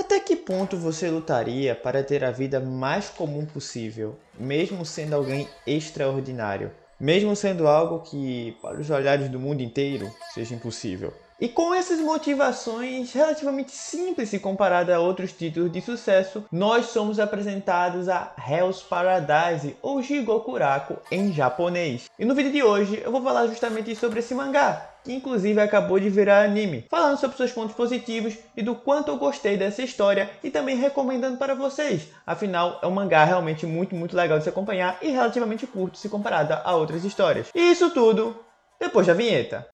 Até que ponto você lutaria para ter a vida mais comum possível, mesmo sendo alguém extraordinário? Mesmo sendo algo que, para os olhares do mundo inteiro, seja impossível. E com essas motivações relativamente simples se comparada a outros títulos de sucesso, nós somos apresentados a Hell's Paradise, ou Jigokuraku em japonês. E no vídeo de hoje eu vou falar justamente sobre esse mangá, que inclusive acabou de virar anime, falando sobre seus pontos positivos e do quanto eu gostei dessa história e também recomendando para vocês. Afinal, é um mangá realmente muito legal de se acompanhar e relativamente curto se comparado a outras histórias. E isso tudo depois da vinheta.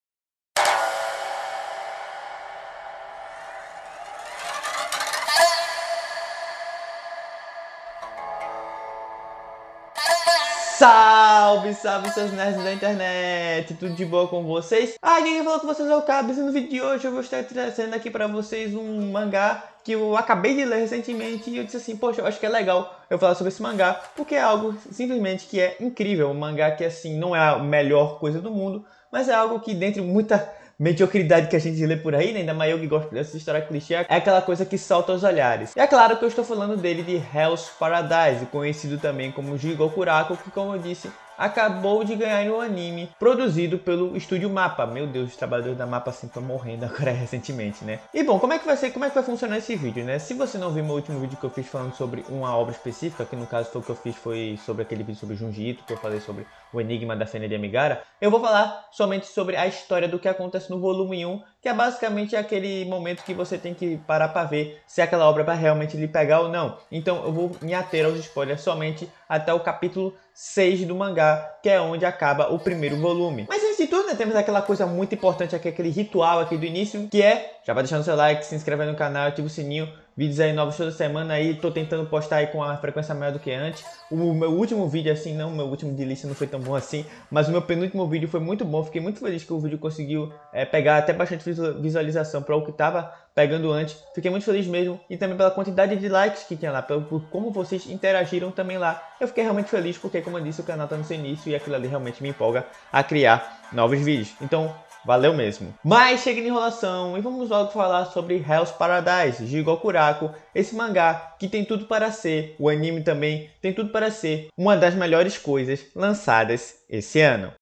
Salve, salve seus nerds da internet, tudo de boa com vocês? Quem falou com vocês é o Cabs e no vídeo de hoje eu vou estar trazendo aqui pra vocês um mangá que eu acabei de ler recentemente e eu disse assim, poxa, eu acho que é legal eu falar sobre esse mangá porque é algo simplesmente que é incrível, um mangá que assim não é a melhor coisa do mundo, mas é algo que dentre muita mediocridade que a gente lê por aí, né? Ainda mais eu que gosto dessa história clichê, é aquela coisa que salta aos olhares. E é claro que eu estou falando dele de Hell's Paradise, conhecido também como Jigokuraku, que como eu disse, acabou de ganhar no anime produzido pelo estúdio Mappa. Meu Deus, os trabalhadores da Mappa assim estão morrendo agora recentemente, né? E bom, como é que vai funcionar esse vídeo, né? Se você não viu meu último vídeo que eu fiz falando sobre uma obra específica, que no caso foi o que eu fiz foi sobre aquele vídeo sobre Junji Ito, que eu falei sobre o Enigma da Fênix de Amigara, eu vou falar somente sobre a história do que acontece no volume 1, que é basicamente aquele momento que você tem que parar para ver se aquela obra vai realmente lhe pegar ou não. Então eu vou me ater aos spoilers somente até o capítulo 6 do mangá, que é onde acaba o primeiro volume. Mas antes de tudo, né, temos aquela coisa muito importante aqui, aquele ritual aqui do início, que é, já vai deixando seu like, se inscreve no canal, ativa o sininho, vídeos aí novos toda semana aí, tô tentando postar aí com a frequência maior do que antes. O meu último vídeo, assim, não, o meu último de lista não foi tão bom assim, mas o meu penúltimo vídeo foi muito bom, fiquei muito feliz que o vídeo conseguiu pegar até bastante visualização para o que tava pegando antes. Fiquei muito feliz mesmo e também pela quantidade de likes que tinha lá, por como vocês interagiram também lá. Eu fiquei realmente feliz porque, como eu disse, o canal tá no seu início e aquilo ali realmente me empolga a criar novos vídeos. Então, valeu mesmo. Mas chega de enrolação e vamos logo falar sobre Hell's Paradise, Jigokuraku, esse mangá que tem tudo para ser, o anime também tem tudo para ser uma das melhores coisas lançadas esse ano.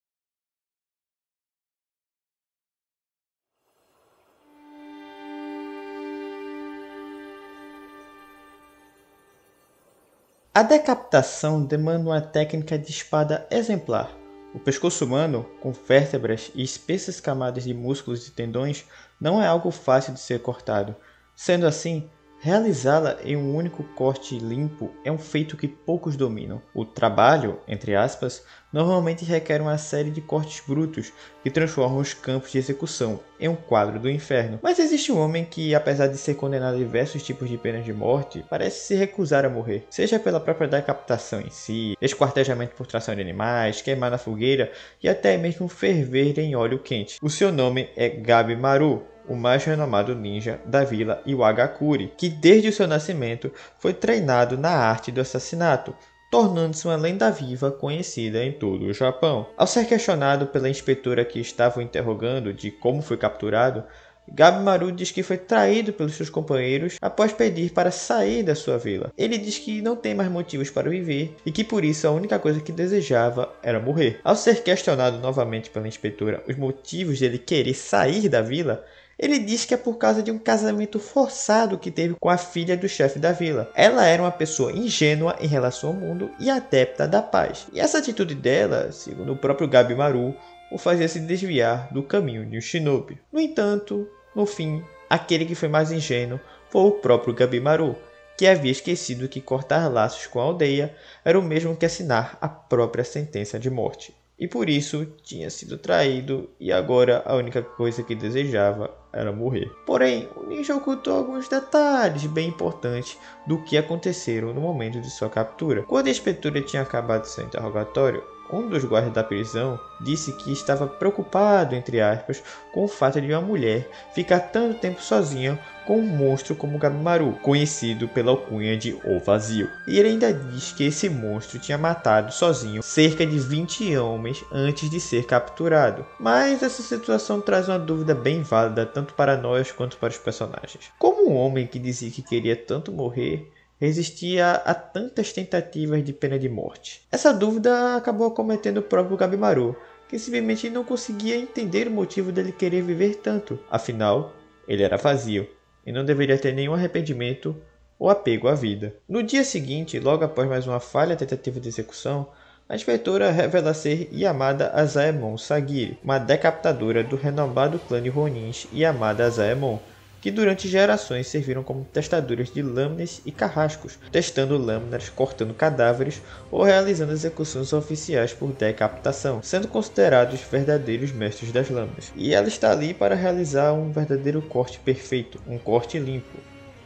A decapitação demanda uma técnica de espada exemplar. O pescoço humano, com vértebras e espessas camadas de músculos e tendões, não é algo fácil de ser cortado. Sendo assim, realizá-la em um único corte limpo é um feito que poucos dominam. O trabalho, entre aspas, normalmente requer uma série de cortes brutos que transformam os campos de execução em um quadro do inferno. Mas existe um homem que, apesar de ser condenado a diversos tipos de penas de morte, parece se recusar a morrer, seja pela própria decapitação em si, esquartejamento por tração de animais, queimar na fogueira e até mesmo ferver em óleo quente. O seu nome é Gabimaru, o mais renomado ninja da vila Iwagakure, que desde o seu nascimento foi treinado na arte do assassinato, tornando-se uma lenda viva conhecida em todo o Japão. Ao ser questionado pela inspetora que estava o interrogando de como foi capturado, Gabimaru diz que foi traído pelos seus companheiros após pedir para sair da sua vila. Ele diz que não tem mais motivos para viver e que por isso a única coisa que desejava era morrer. Ao ser questionado novamente pela inspetora os motivos de ele querer sair da vila, ele diz que é por causa de um casamento forçado que teve com a filha do chefe da vila. Ela era uma pessoa ingênua em relação ao mundo e adepta da paz. E essa atitude dela, segundo o próprio Gabimaru, o fazia se desviar do caminho de um shinobi. No entanto, no fim, aquele que foi mais ingênuo foi o próprio Gabimaru, que havia esquecido que cortar laços com a aldeia era o mesmo que assinar a própria sentença de morte. E por isso tinha sido traído e agora a única coisa que desejava era morrer. Porém, o ninja ocultou alguns detalhes bem importantes do que aconteceram no momento de sua captura. Quando a inspetora tinha acabado seu interrogatório, Um dos guardas da prisão disse que estava preocupado, entre aspas, com o fato de uma mulher ficar tanto tempo sozinha com um monstro como Gabimaru, conhecido pela alcunha de O Vazio. E ele ainda diz que esse monstro tinha matado sozinho cerca de 20 homens antes de ser capturado. Mas essa situação traz uma dúvida bem válida tanto para nós quanto para os personagens. Como um homem que dizia que queria tanto morrer resistia a tantas tentativas de pena de morte? Essa dúvida acabou acometendo o próprio Gabimaru, que simplesmente não conseguia entender o motivo dele querer viver tanto. Afinal, ele era vazio e não deveria ter nenhum arrependimento ou apego à vida. No dia seguinte, logo após mais uma falha tentativa de execução, a inspetora revela ser Yamada Azaemon Sagiri, uma decapitadora do renomado clã de Ronins Yamada Azaemon, que durante gerações serviram como testadoras de lâminas e carrascos, testando lâminas, cortando cadáveres ou realizando execuções oficiais por decapitação, sendo considerados verdadeiros mestres das lâminas. E ela está ali para realizar um verdadeiro corte perfeito, um corte limpo,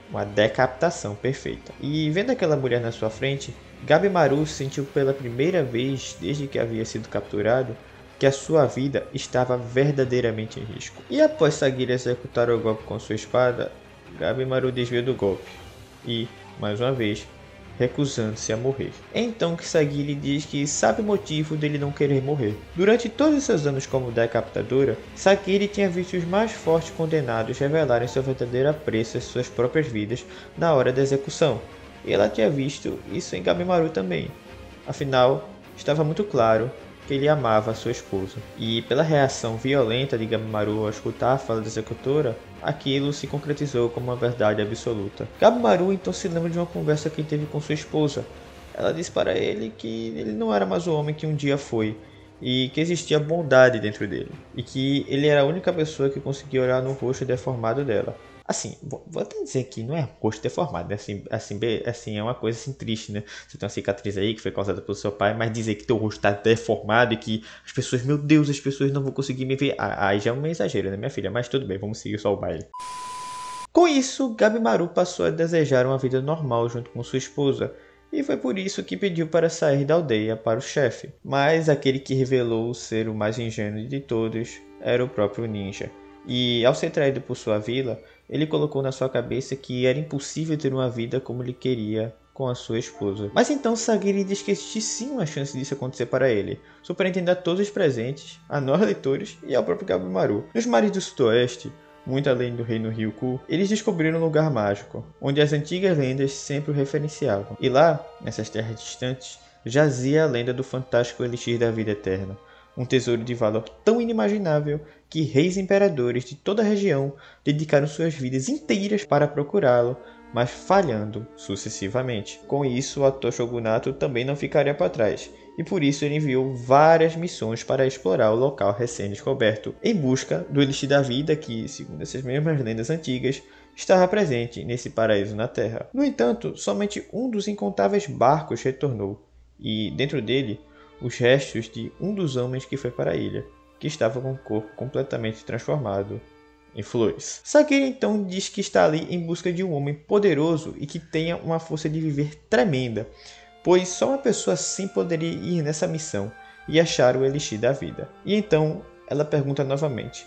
uma decapitação perfeita. E vendo aquela mulher na sua frente, Gabimaru sentiu pela primeira vez desde que havia sido capturado que a sua vida estava verdadeiramente em risco. E após Sagiri executar o golpe com sua espada, Gabimaru desviou do golpe e, mais uma vez, recusando-se a morrer. É então que Sagiri diz que sabe o motivo dele não querer morrer. Durante todos os seus anos como decapitadora, Sagiri tinha visto os mais fortes condenados revelarem seu verdadeiro apreço às suas próprias vidas na hora da execução, e ela tinha visto isso em Gabimaru também. Afinal, estava muito claro que ele amava sua esposa. E pela reação violenta de Gabimaru ao escutar a fala da executora, aquilo se concretizou como uma verdade absoluta. Gabimaru então se lembra de uma conversa que teve com sua esposa. Ela disse para ele que ele não era mais o homem que um dia foi, e que existia bondade dentro dele, e que ele era a única pessoa que conseguia olhar no rosto deformado dela. Assim, vou até dizer que não é rosto deformado, né? Assim, é uma coisa assim triste, né? Você tem uma cicatriz aí que foi causada pelo seu pai, mas dizer que teu rosto está deformado e que as pessoas, meu Deus, as pessoas não vão conseguir me ver. Aí já é um exagero, né, minha filha? Mas tudo bem, vamos seguir só o baile. Com isso, Gabimaru passou a desejar uma vida normal junto com sua esposa, e foi por isso que pediu para sair da aldeia para o chefe. Mas aquele que revelou ser o mais ingênuo de todos era o próprio ninja. E ao ser traído por sua vila, ele colocou na sua cabeça que era impossível ter uma vida como ele queria com a sua esposa. Mas então Sagiri diz que existe sim uma chance disso acontecer para ele, surpreendendo a todos os presentes, a nós leitores e ao próprio Gabimaru. Nos mares do sudoeste, muito além do reino Ryukyu, eles descobriram um lugar mágico, onde as antigas lendas sempre o referenciavam. E lá, nessas terras distantes, jazia a lenda do fantástico elixir da vida eterna, um tesouro de valor tão inimaginável que reis e imperadores de toda a região dedicaram suas vidas inteiras para procurá-lo, mas falhando sucessivamente. Com isso, o ator Shogunato também não ficaria para trás, e por isso ele enviou várias missões para explorar o local recém-descoberto, em busca do elixir da vida que, segundo essas mesmas lendas antigas, estava presente nesse paraíso na Terra. No entanto, somente um dos incontáveis barcos retornou, e dentro dele, os restos de um dos homens que foi para a ilha, que estava com o corpo completamente transformado em flores. Sagiri então diz que está ali em busca de um homem poderoso e que tenha uma força de viver tremenda, pois só uma pessoa assim poderia ir nessa missão e achar o elixir da vida. E então ela pergunta novamente: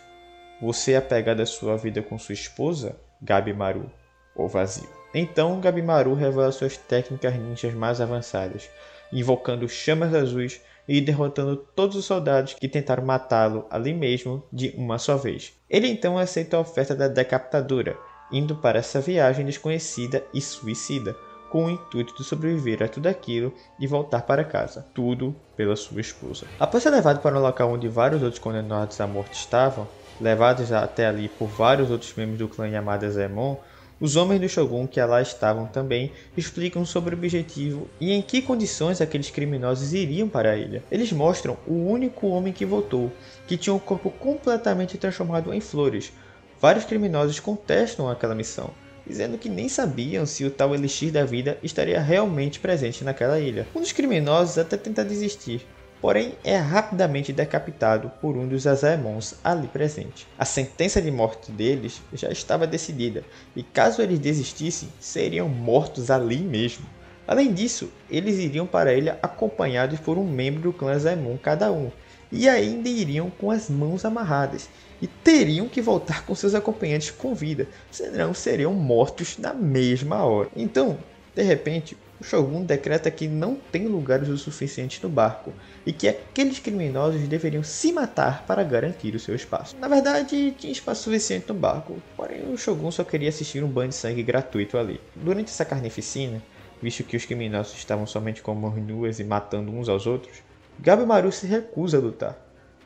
você é apegado à sua vida com sua esposa, Gabimaru, ou vazio? Então Gabimaru revela suas técnicas ninjas mais avançadas, invocando chamas azuis e derrotando todos os soldados que tentaram matá-lo ali mesmo de uma só vez. Ele então aceita a oferta da decapitadora, indo para essa viagem desconhecida e suicida, com o intuito de sobreviver a tudo aquilo e voltar para casa, tudo pela sua esposa. Após ser levado para um local onde vários outros condenados à morte estavam, levados até ali por vários outros membros do clã Yamada Zemon, os homens do Shogun que lá estavam também explicam sobre o objetivo e em que condições aqueles criminosos iriam para a ilha. Eles mostram o único homem que voltou, que tinha o corpo completamente transformado em flores. Vários criminosos contestam aquela missão, dizendo que nem sabiam se o tal elixir da vida estaria realmente presente naquela ilha. Um dos criminosos até tenta desistir, porém é rapidamente decapitado por um dos Azaemons ali presente. A sentença de morte deles já estava decidida, e caso eles desistissem, seriam mortos ali mesmo. Além disso, eles iriam para a ilha acompanhados por um membro do clã Zaemon cada um, e ainda iriam com as mãos amarradas, e teriam que voltar com seus acompanhantes com vida, senão seriam mortos na mesma hora. Então, de repente, o Shogun decreta que não tem lugares o suficiente no barco, e que aqueles criminosos deveriam se matar para garantir o seu espaço. Na verdade, tinha espaço suficiente no barco, porém o Shogun só queria assistir um banho de sangue gratuito ali. Durante essa carnificina, visto que os criminosos estavam somente com mãos nuas e matando uns aos outros, Gabimaru se recusa a lutar.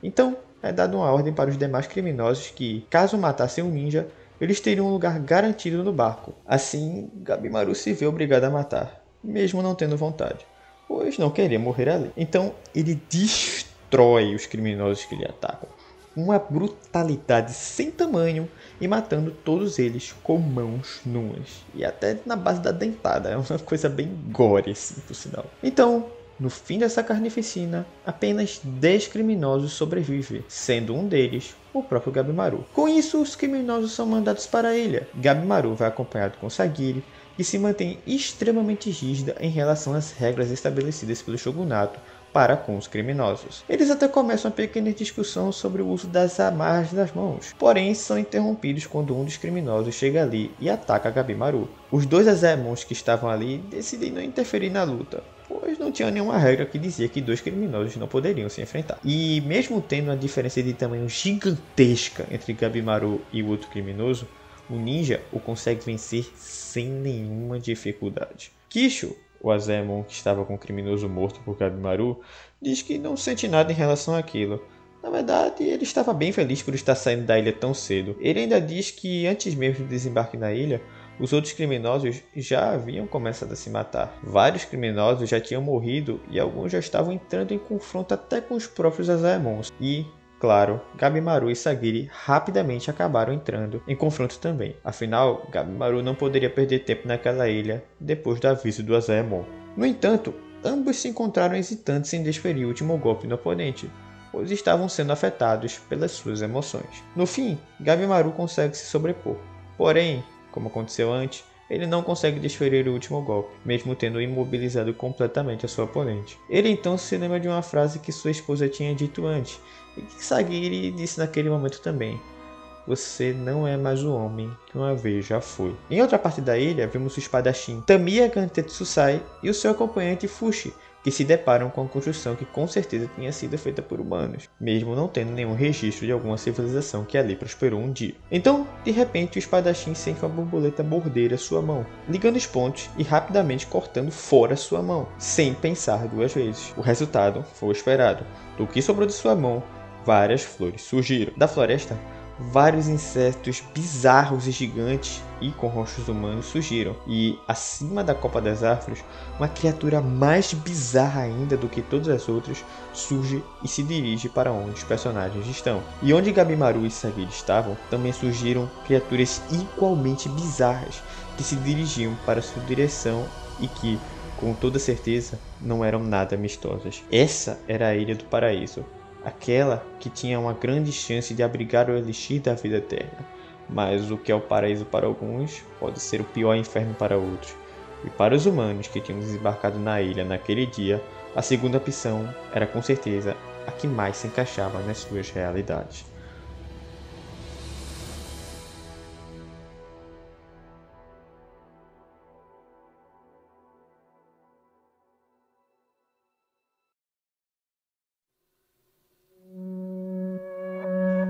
Então, é dada uma ordem para os demais criminosos que, caso matassem um ninja, eles teriam um lugar garantido no barco. Assim, Gabimaru se vê obrigado a matar, mesmo não tendo vontade, pois não queria morrer ali. Então, ele destrói os criminosos que lhe atacam, uma brutalidade sem tamanho, e matando todos eles com mãos nuas, e até na base da dentada, é uma coisa bem gore assim, por sinal. Então, no fim dessa carnificina, apenas 10 criminosos sobrevivem, sendo um deles o próprio Gabimaru. Com isso, os criminosos são mandados para a ilha. Gabimaru vai acompanhado com Sagiri, que se mantém extremamente rígida em relação às regras estabelecidas pelo shogunato para com os criminosos. Eles até começam uma pequena discussão sobre o uso das amarras das mãos, porém são interrompidos quando um dos criminosos chega ali e ataca Gabimaru. Os dois Azaemons que estavam ali decidem não interferir na luta, pois não tinha nenhuma regra que dizia que dois criminosos não poderiam se enfrentar. E mesmo tendo uma diferença de tamanho gigantesca entre Gabimaru e o outro criminoso, o ninja o consegue vencer sem nenhuma dificuldade. Kisho, o Azaemon que estava com o criminoso morto por Gabimaru, diz que não sente nada em relação àquilo. Na verdade, ele estava bem feliz por estar saindo da ilha tão cedo. Ele ainda diz que antes mesmo do desembarque na ilha, os outros criminosos já haviam começado a se matar. Vários criminosos já tinham morrido e alguns já estavam entrando em confronto até com os próprios Azaemons. E, claro, Gabimaru e Sagiri rapidamente acabaram entrando em confronto também. Afinal, Gabimaru não poderia perder tempo naquela ilha depois do aviso do Azaemon. No entanto, ambos se encontraram hesitantes em desferir o último golpe no oponente, pois estavam sendo afetados pelas suas emoções. No fim, Gabimaru consegue se sobrepor. Porém, como aconteceu antes, ele não consegue desferir o último golpe, mesmo tendo imobilizado completamente a sua oponente. Ele então se lembra de uma frase que sua esposa tinha dito antes, e que Sagiri disse naquele momento também: "Você não é mais o homem que uma vez já foi." Em outra parte da ilha, vemos o espadachim Tamiya Gantetsusai e o seu acompanhante Fushi, que se deparam com a construção que com certeza tinha sido feita por humanos, mesmo não tendo nenhum registro de alguma civilização que ali prosperou um dia. Então, de repente, o espadachim sente uma borboleta morder a sua mão, ligando os pontos e rapidamente cortando fora sua mão, sem pensar duas vezes. O resultado foi o esperado. Do que sobrou de sua mão, várias flores surgiram. Da floresta, vários insetos bizarros e gigantes e com rostos humanos surgiram, e acima da copa das árvores, uma criatura mais bizarra ainda do que todas as outras surge e se dirige para onde os personagens estão. E onde Gabimaru e Sagiri estavam, também surgiram criaturas igualmente bizarras que se dirigiam para sua direção e que, com toda certeza, não eram nada amistosas. Essa era a Ilha do Paraíso, aquela que tinha uma grande chance de abrigar o elixir da vida eterna. Mas o que é o paraíso para alguns pode ser o pior inferno para outros. E para os humanos que tinham desembarcado na ilha naquele dia, a segunda opção era com certeza a que mais se encaixava nas suas realidades.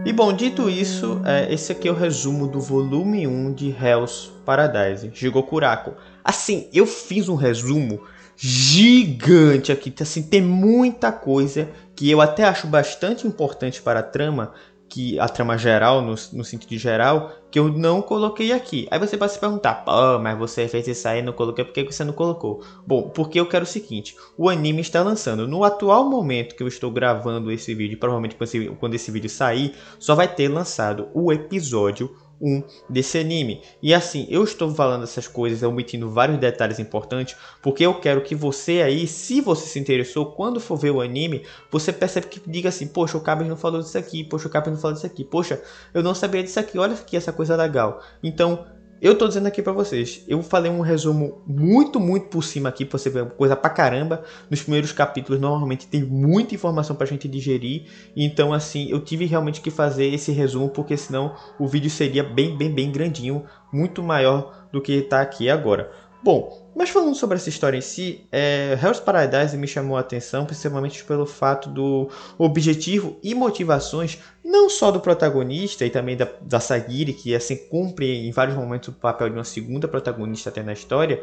E bom, dito isso, esse aqui é o resumo do volume 1 de Hell's Paradise, Jigokuraku. Assim, eu fiz um resumo gigante aqui, assim, tem muita coisa que eu até acho bastante importante para a trama, que a trama geral, no sentido geral, que eu não coloquei aqui. Aí você pode se perguntar: pô, mas você fez isso aí e não colocou, por que você não colocou? Bom, porque eu quero o seguinte: o anime está lançando. No atual momento que eu estou gravando esse vídeo, provavelmente quando esse vídeo sair, só vai ter lançado o episódio 1 desse anime. E assim, eu estou falando essas coisas, omitindo vários detalhes importantes, porque eu quero que você aí, se você se interessou, quando for ver o anime, você percebe que diga assim: poxa, o Cabas não falou disso aqui, poxa, o Cabas não falou disso aqui, poxa, eu não sabia disso aqui, olha aqui essa coisa legal. Então, eu tô dizendo aqui pra vocês, eu falei um resumo muito por cima aqui, pra você ver coisa pra caramba. Nos primeiros capítulos, normalmente, tem muita informação pra gente digerir. Então, assim, eu tive realmente que fazer esse resumo, porque senão o vídeo seria bem grandinho, muito maior do que tá aqui agora. Bom, mas falando sobre essa história em si, Hell's Paradise me chamou a atenção, principalmente pelo fato do objetivo e motivações, não só do protagonista e também da Sagiri, que assim cumpre em vários momentos o papel de uma segunda protagonista até na história.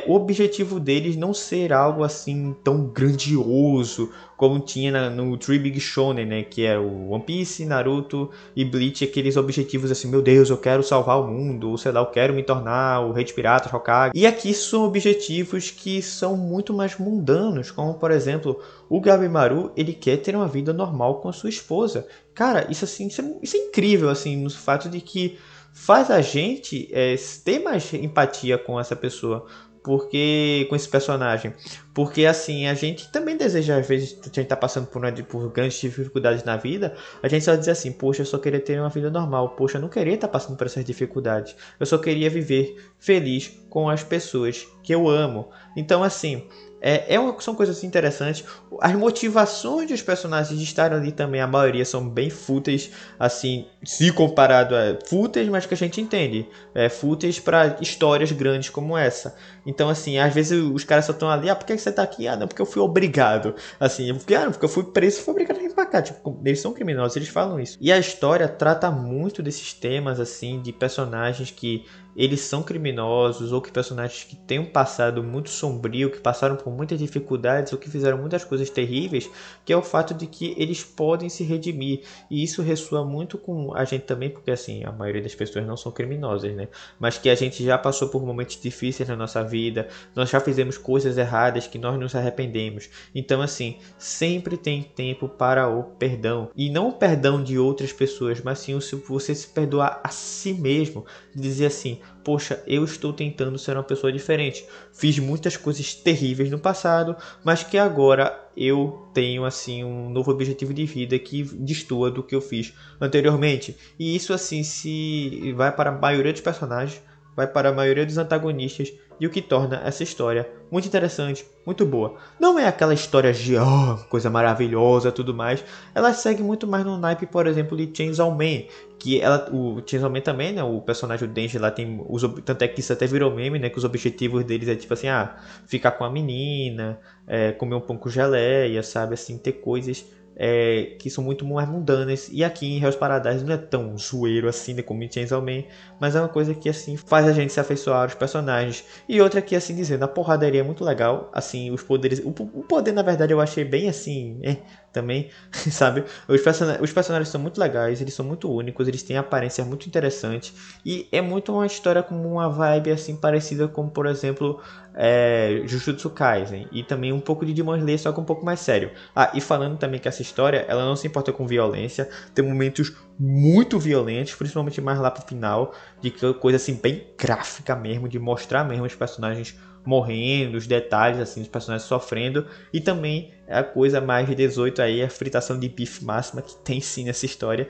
O objetivo deles não ser algo assim tão grandioso como tinha no Three Big Shonen, né, que é o One Piece, Naruto e Bleach, aqueles objetivos assim, meu Deus, eu quero salvar o mundo, ou sei lá, eu quero me tornar o Rei de Piratas, Hokage. E aqui são objetivos que são muito mais mundanos, como por exemplo, o Gabimaru, ele quer ter uma vida normal com a sua esposa. Cara, isso assim, isso é incrível, assim, no fato de que faz a gente ter mais empatia com essa pessoa, porque com esse personagem, porque assim, a gente também deseja, às vezes, a gente tá passando por grandes dificuldades na vida, a gente só diz assim, poxa, eu só queria ter uma vida normal, poxa, eu não queria estar passando por essas dificuldades, eu só queria viver feliz com as pessoas que eu amo. Então assim, são coisas interessantes. As motivações dos personagens de estarem ali também, a maioria são bem fúteis, assim, se comparado a fúteis, mas que a gente entende. Fúteis para histórias grandes como essa. Então, assim, às vezes os caras só estão ali, por que você tá aqui? Não, porque eu fui obrigado. Assim, porque eu fui preso e fui obrigado a vir pra cá. Tipo, eles são criminosos, eles falam isso. E a história trata muito desses temas, assim, de personagens que eles são criminosos, ou que personagens que têm um passado muito sombrio, que passaram por muitas dificuldades, ou que fizeram muitas coisas terríveis, que é o fato de que eles podem se redimir. E isso ressoa muito com a gente também, porque assim, a maioria das pessoas não são criminosas, né? Mas que a gente já passou por momentos difíceis na nossa vida, nós já fizemos coisas erradas que nós nos arrependemos. Então assim, sempre tem tempo para o perdão. E não o perdão de outras pessoas, mas sim você se perdoar a si mesmo. Dizer assim, poxa, eu estou tentando ser uma pessoa diferente. Fiz muitas coisas terríveis no passado, mas que agora eu tenho assim um novo objetivo de vida que destoa do que eu fiz anteriormente. E isso assim se vai para a maioria dos personagens, vai para a maioria dos antagonistas, e o que torna essa história muito interessante, muito boa. Não é aquela história de coisa maravilhosa, tudo mais. Ela segue muito mais no naipe, por exemplo, de Chainsaw Man, que o Chainsaw Man também, né, o personagem do Denji lá tem tanto é que isso até virou meme, né, que os objetivos deles é tipo assim, ficar com a menina, comer um pão com geleia, sabe, assim, ter coisas que são muito mais mundanas. E aqui em Hell's Paradise não é tão zoeiro assim, né, como em Chainsaw Man, mas é uma coisa que assim faz a gente se afeiçoar aos personagens. E outra que assim dizendo, a porradaria é muito legal, assim, os poderes, o poder na verdade eu achei bem assim, também, sabe? Os personagens são muito legais, eles são muito únicos, eles têm aparência muito interessante e é muito uma história com uma vibe assim parecida com, por exemplo, Jujutsu Kaisen, e também um pouco de Demon Slayer, só que um pouco mais sério. E falando também que essa história, ela não se importa com violência, tem momentos muito violentos, principalmente mais lá pro final, de coisa assim bem gráfica mesmo, de mostrar mesmo os personagens morrendo, os detalhes assim dos personagens sofrendo, e também a coisa mais de 18 aí, a fritação de bife máxima que tem sim nessa história.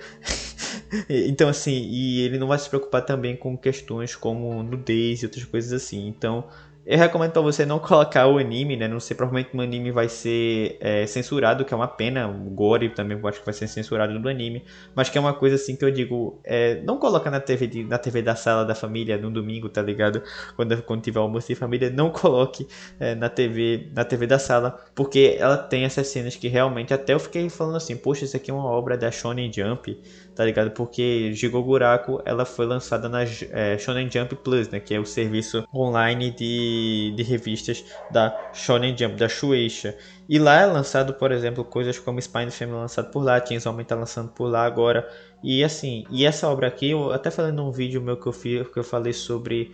Então assim, e ele não vai se preocupar também com questões como nudez e outras coisas assim. Então eu recomendo para você não colocar o anime, né? Não sei, provavelmente o anime vai ser censurado, que é uma pena. O gore também eu acho que vai ser censurado do anime. Mas que é uma coisa assim que eu digo, não coloca na TV da sala da família no domingo, tá ligado? Quando tiver almoço de família, não coloque na TV da sala, porque ela tem essas cenas que realmente até eu fiquei falando assim, poxa, isso aqui é uma obra da Shonen Jump, tá ligado? Porque Jigoguraku, ela foi lançada na Shonen Jump Plus, né? Que é o serviço online de revistas da Shonen Jump, da Shueisha. E lá é lançado, por exemplo, coisas como Spy Family lançado por lá, Chainsaw Man tá lançando por lá agora. E assim, e essa obra aqui, eu até falei num vídeo meu que eu falei sobre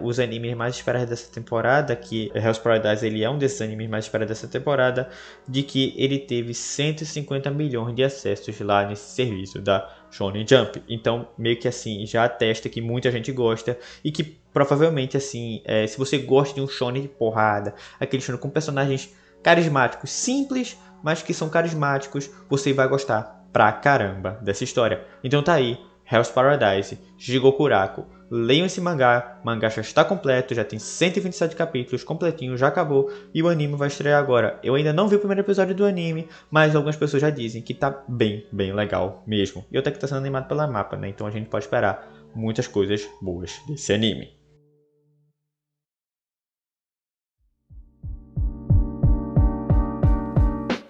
os animes mais esperados dessa temporada, que Hell's Paradise ele é um desses animes mais esperados dessa temporada, de que ele teve 150 milhões de acessos lá nesse serviço da Shonen Jump. Então, meio que assim, já atesta que muita gente gosta e que provavelmente assim, se você gosta de um shonen de porrada, aquele shonen com personagens carismáticos, simples, mas que são carismáticos, você vai gostar pra caramba dessa história. Então tá aí, Hell's Paradise, Jigokuraku. leiam esse mangá. O mangá já está completo, já tem 127 capítulos, completinho, já acabou. E o anime vai estrear agora. Eu ainda não vi o primeiro episódio do anime, mas algumas pessoas já dizem que tá bem legal mesmo. E até que tá sendo animado pela Mapa, né? Então a gente pode esperar muitas coisas boas desse anime.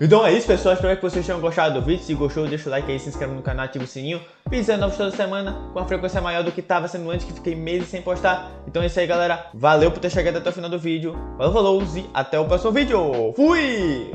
Então é isso, pessoal, espero que vocês tenham gostado do vídeo. Se gostou, deixa o like aí, se inscreve no canal, ativa o sininho. Vídeos novos toda semana, com uma frequência maior do que estava sendo antes, que fiquei meses sem postar. Então é isso aí, galera. Valeu por ter chegado até o final do vídeo. Falou, e até o próximo vídeo. Fui!